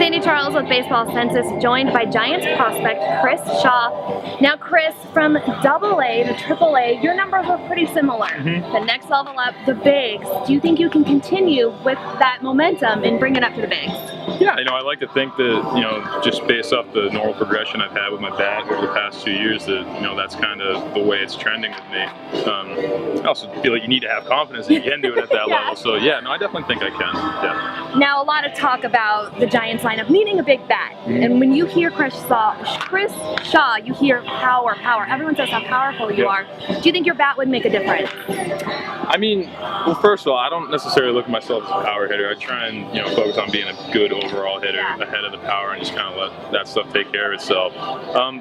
Sande Charles with Baseball Census, joined by Giants prospect Chris Shaw. Now, Chris, from AA to AAA, your numbers are pretty similar. The next level up, the bigs. Do you think you can continue with that momentum and bring it up to the bigs? Yeah, I like to think that, just based off the normal progression I've had with my bat over the past 2 years, that, that's kind of the way it's trending with me. I also feel like you need to have confidence that you can do it at that level. So, yeah, I definitely think I can. Yeah. Now, a lot of talk about the Giants lineup needing a big bat. And when you hear Chris Shaw, you hear power. Everyone says how powerful you are. Do you think your bat would make a difference? Well, first of all, I don't necessarily look at myself as a power hitter. I try and, focus on being a good overall hitter ahead of the power and just kind of let that stuff take care of itself.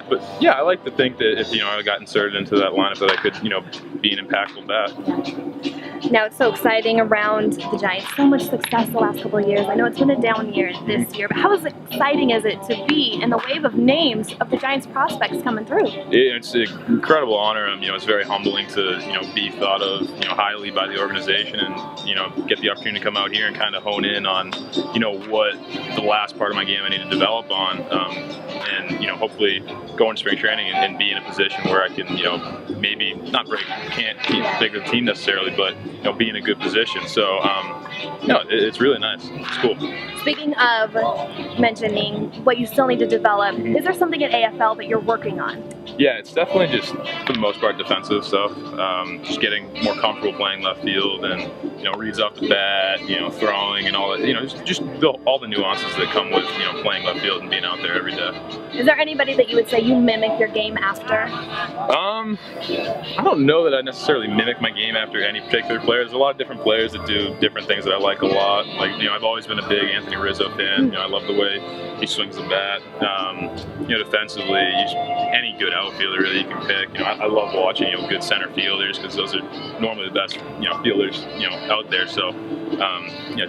But yeah, I like to think that if, I got inserted into that lineup that I could, be an impactful bat. Now, it's so exciting around the Giants. So much success the last couple of years. I know it's been a down year this year, but how exciting is it to be in the wave of names of the Giants prospects coming through? It's an incredible honor. It's very humbling to, be thought of, highly by the organization and, get the opportunity to come out here and kind of hone in on, what the last part of my game I need to develop on, and, hopefully go into spring training and be in a position where I can, maybe not can't big the team necessarily, but, be in a good position. So, it's really nice. It's cool. Speaking of mentioning what you still need to develop, is there something at AFL that you're working on? Yeah, it's definitely just, for the most part, defensive stuff. Just getting more comfortable playing left field and, reads off the bat, throwing and all that, just all the nuances that come with, playing left field and being out there every day. Is there anybody that you would say you mimic your game after? I don't know that I necessarily mimic my game after any particular player. There's a lot of different players that do different things that I like a lot. Like, I've always been a big Anthony Rizzo fan. I love the way he swings the bat. Defensively, any good outfielder really you can pick. I love watching, good center fielders because those are normally the best, fielders, out there. So,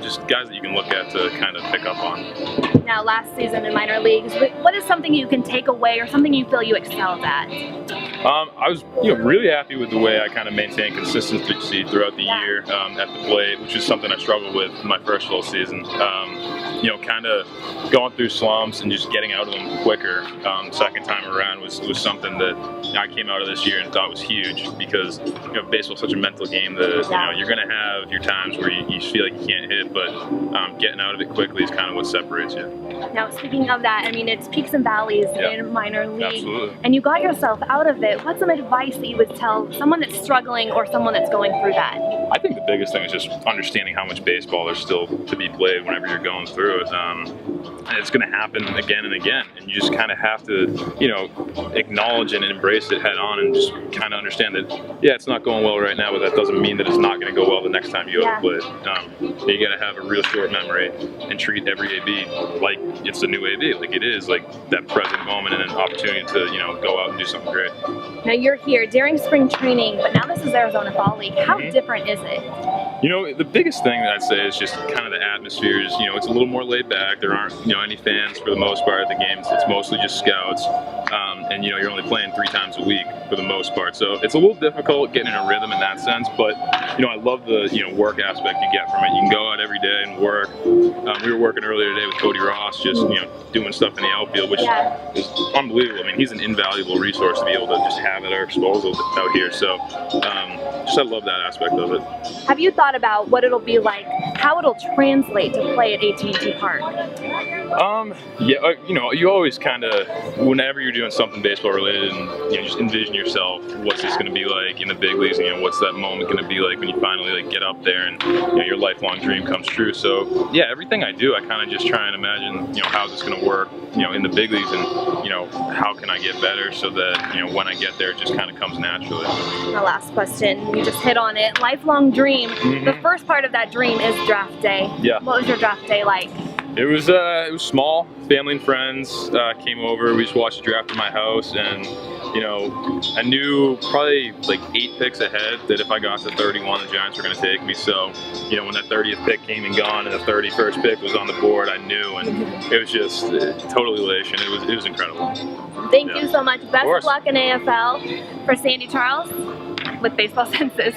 just guys that you can look at to kind of pick up on. Now, last season in minor leagues, what is something you can take away or something you feel you excelled at? I was, really happy with the way I kind of maintained consistency throughout the year at the plate, which is something I struggled with in my first full season. Kind of going through slumps and just getting out of them quicker. Second time around was something that I came out of this year and thought was huge because baseball's such a mental game that you're going to have your times where you feel like you can't hit, but getting out of it quickly is kind of what separates you. Now, speaking of that, it's peaks and valleys in minor league, absolutely. And you got yourself out of it. What's some advice that you would tell someone that's struggling or someone that's going through that? I think the biggest thing is just understanding how much baseball there's still to be played whenever you're going through it. And it's going to happen again and again, and you just kind of have to, acknowledge and embrace it head on, and just kind of understand that, it's not going well right now, but that doesn't mean that it's not going to go well the next time you ever play it. You got to have a real short memory and treat every AB like it's a new AB, like it is, like that present moment and an opportunity to, go out and do something great. Now you're here during spring training, but now this is Arizona Fall League. How different is it? The biggest thing that I'd say is just kind of the atmosphere is, it's a little more laid back. There aren't, any fans for the most part at the games. It's mostly just scouts. And, you're only playing 3 times a week for the most part. So it's a little difficult getting in a rhythm in that sense. But, I love the, work aspect you get from it. You can go out every day and work. We were working earlier today with Cody Ross, just, doing stuff in the outfield, which is unbelievable. He's an invaluable resource to be able to just have at our disposal out here. So I love that aspect of it. Have you thought about what it'll be like, how it'll translate to play at AT&T Park? You always kind of, whenever you're doing something baseball related, and just envision yourself, what's this going to be like in the big leagues? What's that moment going to be like when you finally get up there and your lifelong dream comes true? So everything I do, I kind of just try and imagine how's this going to work in the big leagues, and how can I get better so that when I get there it just kind of comes naturally. The last question, you just hit on it. Lifelong dream. The first part of that dream is draft day. Yeah. What was your draft day like? It was small. Family and friends came over. We just watched the draft at my house, and I knew probably like 8 picks ahead that if I got to 31, the Giants were going to take me. So, when that 30th pick came and gone, and the 31st pick was on the board, I knew, and it was just total elation. It was incredible. Thank you so much. Best of luck in AFL. For Sande Charles with Baseball Census.